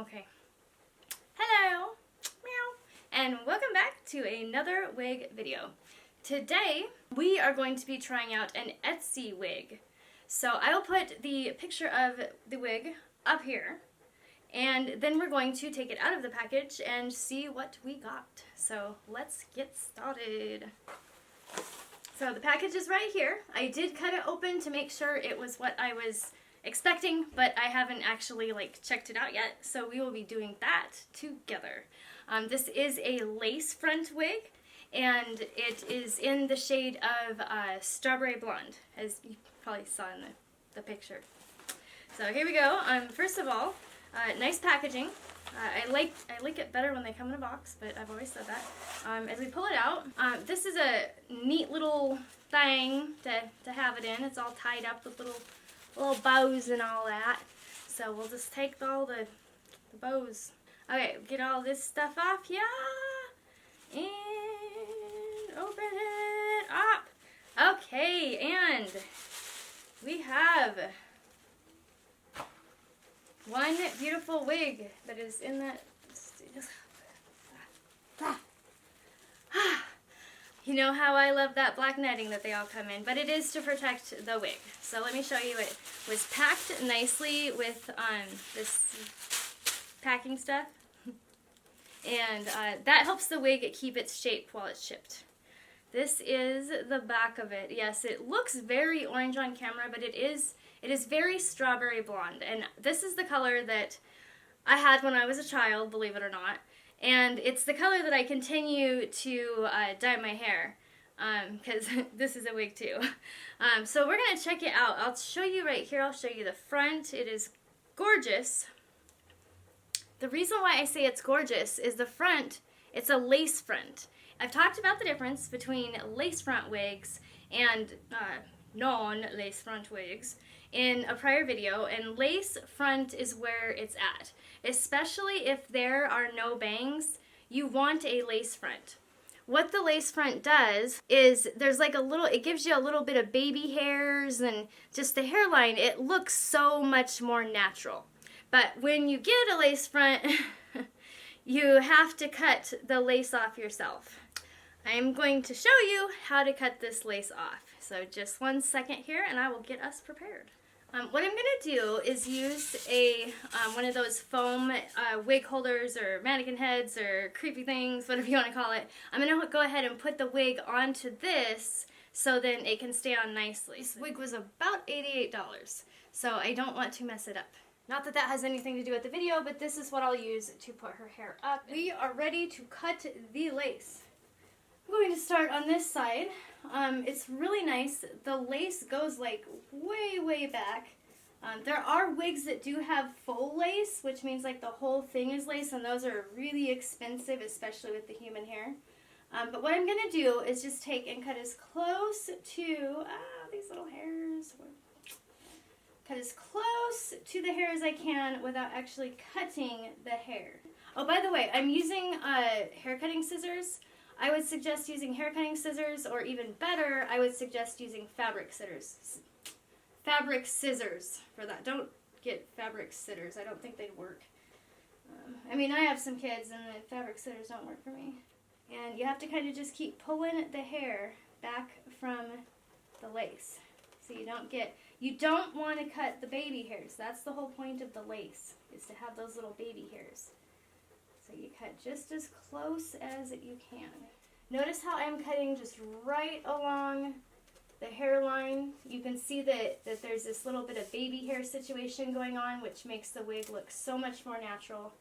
Okay. Hello, meow, and welcome back to another wig video. Today we are going to be trying out an Etsy wig. So I will put the picture of the wig up here, and then we're going to take it out of the package and see what we got. So let's get started. So the package is right here. I did cut it open to make sure it was what I was expecting, but I haven't actually checked it out yet, so we will be doing that together. This is a lace front wig, and it is in the shade of strawberry blonde, as you probably saw in the picture. So here we go. First of all, nice packaging. I like it better when they come in a box, but I've always said that. As we pull it out, this is a neat little thing to have it in. It's all tied up with little bows and all that. So we'll just take all the bows. Okay, get all this stuff off, yeah, and open it up. Okay, and we have one beautiful wig that is in that. You know how I love that black netting that they all come in, but it is to protect the wig. So let me show you. It was packed nicely with this packing stuff, and that helps the wig keep its shape while it's shipped. This is the back of it. Yes, it looks very orange on camera, but it is very strawberry blonde, and this is the color that I had when I was a child, believe it or not. And it's the color that I continue to dye my hair, because this is a wig too. So we're going to check it out. I'll show you right here. I'll show you the front. It is gorgeous. The reason why I say it's gorgeous is the front, it's a lace front. I've talked about the difference between lace front wigs and non-lace front wigs in a prior video, and lace front is where it's at. Especially if there are no bangs, you want a lace front. What the lace front does is there's like a little, it gives you a little bit of baby hairs and just the hairline. It looks so much more natural. But when you get a lace front, you have to cut the lace off yourself. I'm going to show you how to cut this lace off. So just 1 second here and I will get us prepared. What I'm going to do is use one of those foam wig holders or mannequin heads or creepy things, whatever you want to call it. I'm going to go ahead and put the wig onto this so then it can stay on nicely. This wig was about $88, so I don't want to mess it up. Not that that has anything to do with the video, but this is what I'll use to put her hair up. We are ready to cut the lace. I'm going to start on this side. It's really nice. The lace goes like way back. There are wigs that do have full lace, which means like the whole thing is lace, and those are really expensive, especially with the human hair. But what I'm going to do is just take and cut as close to, these little hairs. Cut as close to the hair as I can without actually cutting the hair. Oh, by the way, I'm using hair cutting scissors. I would suggest using hair cutting scissors, or even better, I would suggest using fabric scissors. Fabric scissors for that. Don't get fabric scissors. I don't think they'd work. I mean, I have some kids and the fabric scissors don't work for me. And you have to kind of just keep pulling the hair back from the lace. So you don't want to cut the baby hairs. That's the whole point of the lace, is to have those little baby hairs. So you cut just as close as you can. Notice how I'm cutting just right along the hairline. You can see that there's this little bit of baby hair situation going on, which makes the wig look so much more natural.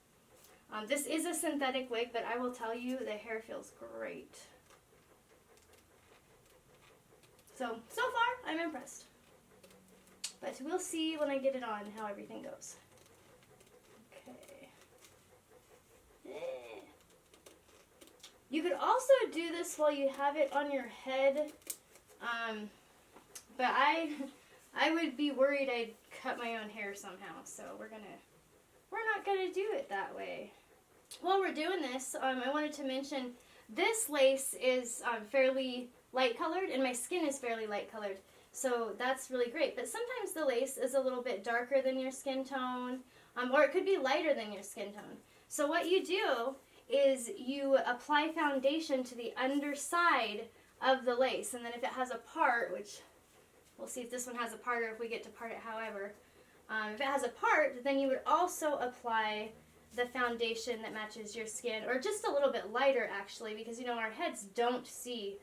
This is a synthetic wig, but I will tell you the hair feels great. So far, I'm impressed. But we'll see when I get it on how everything goes. You could also do this while you have it on your head, but I would be worried I'd cut my own hair somehow, so we're not gonna do it that way. While we're doing this, I wanted to mention this lace is fairly light colored, and my skin is fairly light colored. So that's really great. But sometimes the lace is a little bit darker than your skin tone. or it could be lighter than your skin tone. So what you do is you apply foundation to the underside of the lace, and then if it has a part, which we'll see if this one has a part or if we get to part it however, if it has a part, then you would also apply the foundation that matches your skin, or just a little bit lighter actually, because you know our heads don't see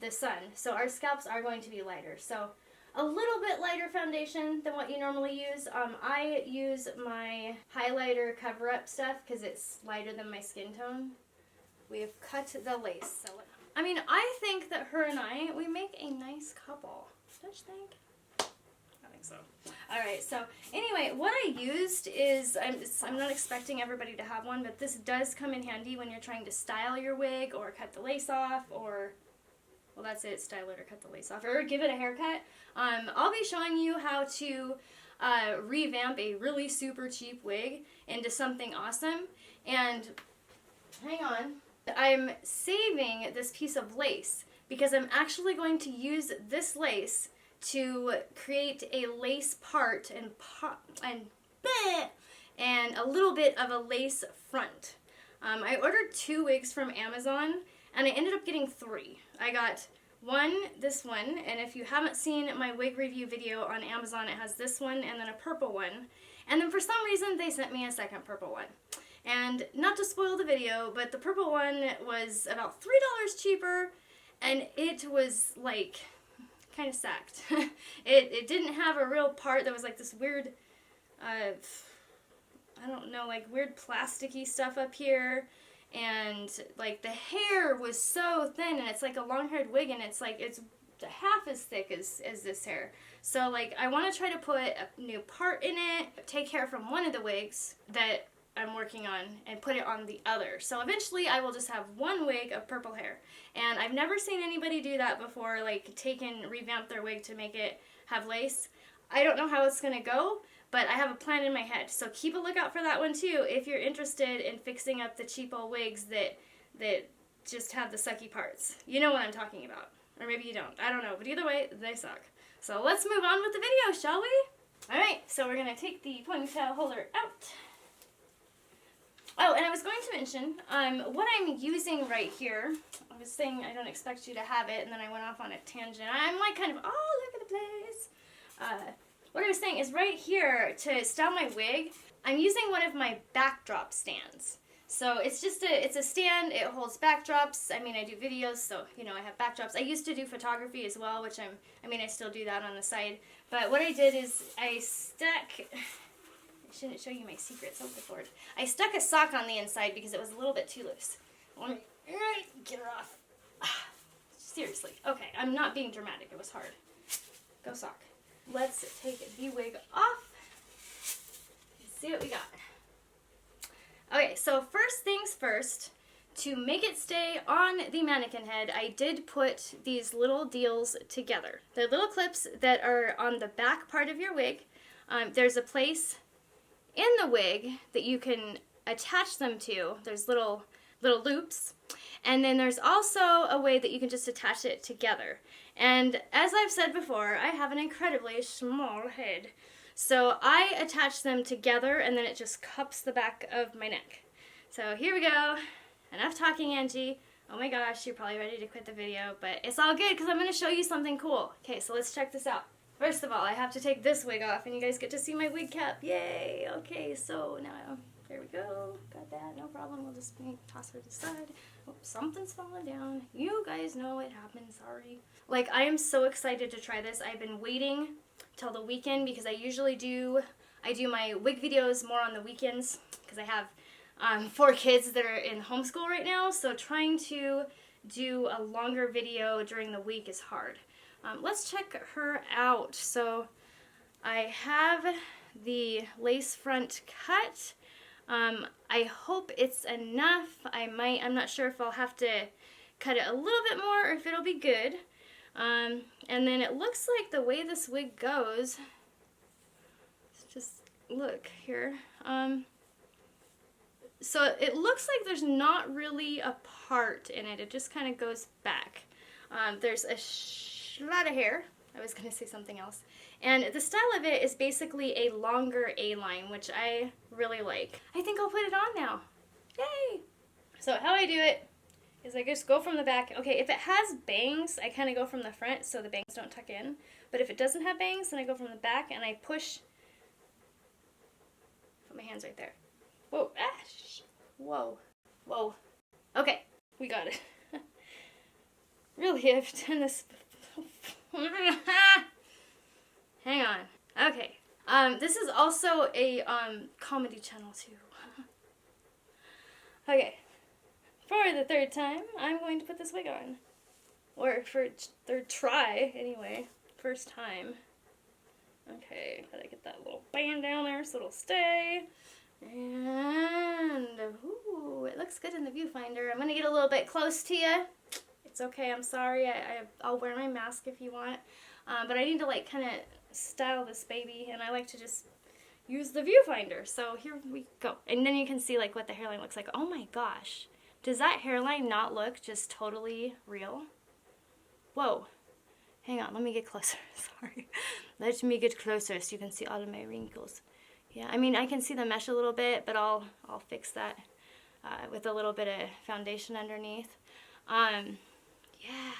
the sun, so our scalps are going to be lighter. So a little bit lighter foundation than what you normally use. I use my highlighter cover-up stuff because it's lighter than my skin tone. We have cut the lace. So, I mean, I think that her and I, we make a nice couple. Don't you think? I think so. Alright, so anyway, what I used is, I'm not expecting everybody to have one, but this does come in handy when you're trying to style your wig or cut the lace off, or, well, that's it, style it or cut the lace off, or give it a haircut. I'll be showing you how to revamp a really super cheap wig into something awesome. And hang on, I'm saving this piece of lace because I'm actually going to use this lace to create a lace part and a little bit of a lace front. I ordered 2 wigs from Amazon and I ended up getting 3. I got this one, and if you haven't seen my wig review video on Amazon, it has this one and then a purple one. And then for some reason they sent me a second purple one. And not to spoil the video, but the purple one was about $3 cheaper, and it was like kind of sacked. it didn't have a real part. There was like this weird, I don't know, like weird plasticky stuff up here. And like the hair was so thin, and it's like a long-haired wig, and it's like it's half as thick as this hair. So like I want to try to put a new part in it, take hair from one of the wigs that I'm working on and put it on the other. So eventually I will just have one wig of purple hair. And I've never seen anybody do that before, like revamp their wig to make it have lace. I don't know how it's gonna go, but I have a plan in my head. So keep a lookout for that one too if you're interested in fixing up the cheap old wigs that just have the sucky parts. You know what I'm talking about. Or maybe you don't. I don't know. But either way, they suck. So let's move on with the video, shall we? Alright, so we're going to take the ponytail holder out. Oh, and I was going to mention, what I'm using right here, I was saying I don't expect you to have it, and then I went off on a tangent. I'm like kind of all over the place. What I was saying is right here, to style my wig, I'm using one of my backdrop stands. So it's just it's a stand, it holds backdrops. I mean, I do videos, so, you know, I have backdrops. I used to do photography as well, which I still do that on the side. But what I did is I shouldn't show you my secrets, oh good lord. I stuck a sock on the inside because it was a little bit too loose. Let me get her off. Seriously. Okay, I'm not being dramatic, it was hard. Go sock. Let's take the wig off and see what we got. Okay, so first things first, to make it stay on the mannequin head, I did put these little deals together. They're little clips that are on the back part of your wig. There's a place in the wig that you can attach them to. There's little loops. And then there's also a way that you can just attach it together. And as I've said before, I have an incredibly small head. So I attach them together, and then it just cups the back of my neck. So here we go. Enough talking, Angie. Oh my gosh, you're probably ready to quit the video, but it's all good because I'm going to show you something cool. Okay, so let's check this out. First of all, I have to take this wig off, and you guys get to see my wig cap. Yay! Okay, so now, there we go. Got that, no problem. We'll just toss her to the side. Oh, something's falling down. You guys know it happens, sorry. Like, I am so excited to try this. I've been waiting till the weekend because I usually do my wig videos more on the weekends because I have 4 kids that are in homeschool right now, so trying to do a longer video during the week is hard. Let's check her out. So I have the lace front cut. I hope it's enough. I'm not sure if I'll have to cut it a little bit more or if it'll be good. And then it looks like the way this wig goes, just look here. So it looks like there's not really a part in it. It just kind of goes back. There's a lot of hair. I was going to say something else. And the style of it is basically a longer A-line, which I really like. I think I'll put it on now. Yay! So how I do it is I just go from the back. Okay, if it has bangs, I kind of go from the front so the bangs don't tuck in. But if it doesn't have bangs, then I go from the back and I push. Put my hands right there. Whoa, ash. Whoa, whoa. Okay, we got it. Really, I've done this. Hang on. Okay. This is also a comedy channel too. Okay. For the third time, I'm going to put this wig on. Or for third try, anyway. First time. Okay, gotta get that little band down there so it'll stay. And, ooh, it looks good in the viewfinder. I'm gonna get a little bit close to you. It's okay, I'm sorry. I'll wear my mask if you want. But I need to, like, kind of style this baby, and I like to just use the viewfinder. So here we go. And then you can see, like, what the hairline looks like. Oh my gosh. Does that hairline not look just totally real? Whoa. Hang on, let me get closer. Sorry. Let me get closer so you can see all of my wrinkles. Yeah, I mean, I can see the mesh a little bit, but I'll fix that with a little bit of foundation underneath. Yeah,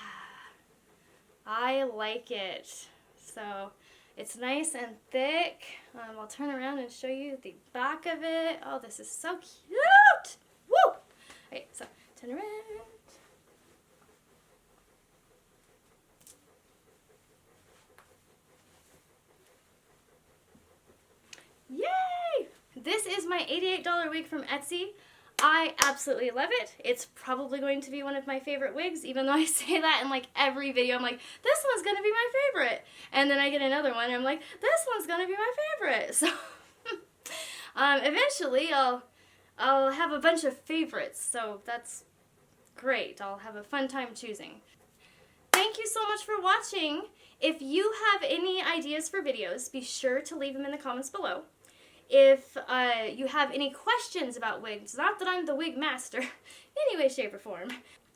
I like it. So it's nice and thick. I'll turn around and show you the back of it. Oh, this is so cute. Woo! Okay, so turn around. Yay! This is my $88 wig from Etsy. I absolutely love it. It's probably going to be one of my favorite wigs, even though I say that in like every video. I'm like, this one's going to be my favorite. And then I get another one and I'm like, this one's going to be my favorite. So eventually I'll have a bunch of favorites. So that's great. I'll have a fun time choosing. Thank you so much for watching. If you have any ideas for videos, be sure to leave them in the comments below. If you have any questions about wigs, not that I'm the wig master, in any way, shape, or form,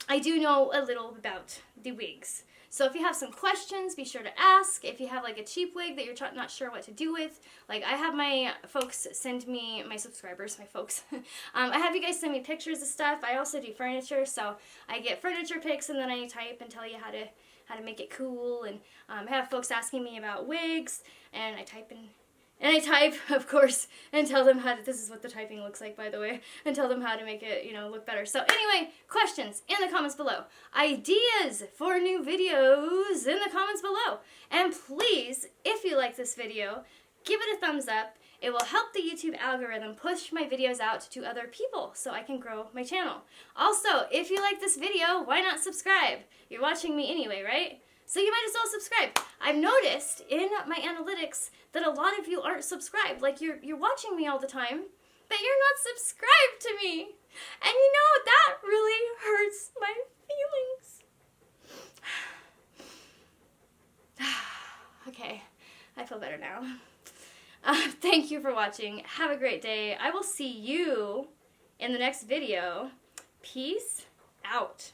I do know a little about the wigs. So if you have some questions, be sure to ask. If you have like a cheap wig that you're not sure what to do with, like I have my folks send me, my subscribers, my folks, I have you guys send me pictures of stuff. I also do furniture, so I get furniture pics and then I type and tell you how to make it cool. And I have folks asking me about wigs, and I type of course, and tell them how to, this is what the typing looks like, by the way, and tell them how to make it, look better. So anyway, questions in the comments below. Ideas for new videos in the comments below. And please, if you like this video, give it a thumbs up. It will help the YouTube algorithm push my videos out to other people so I can grow my channel. Also, if you like this video, why not subscribe? You're watching me anyway, right? So you might as well subscribe. I've noticed in my analytics that a lot of you aren't subscribed. Like you're watching me all the time, but you're not subscribed to me. And that really hurts my feelings. Okay, I feel better now. Thank you for watching. Have a great day. I will see you in the next video. Peace out.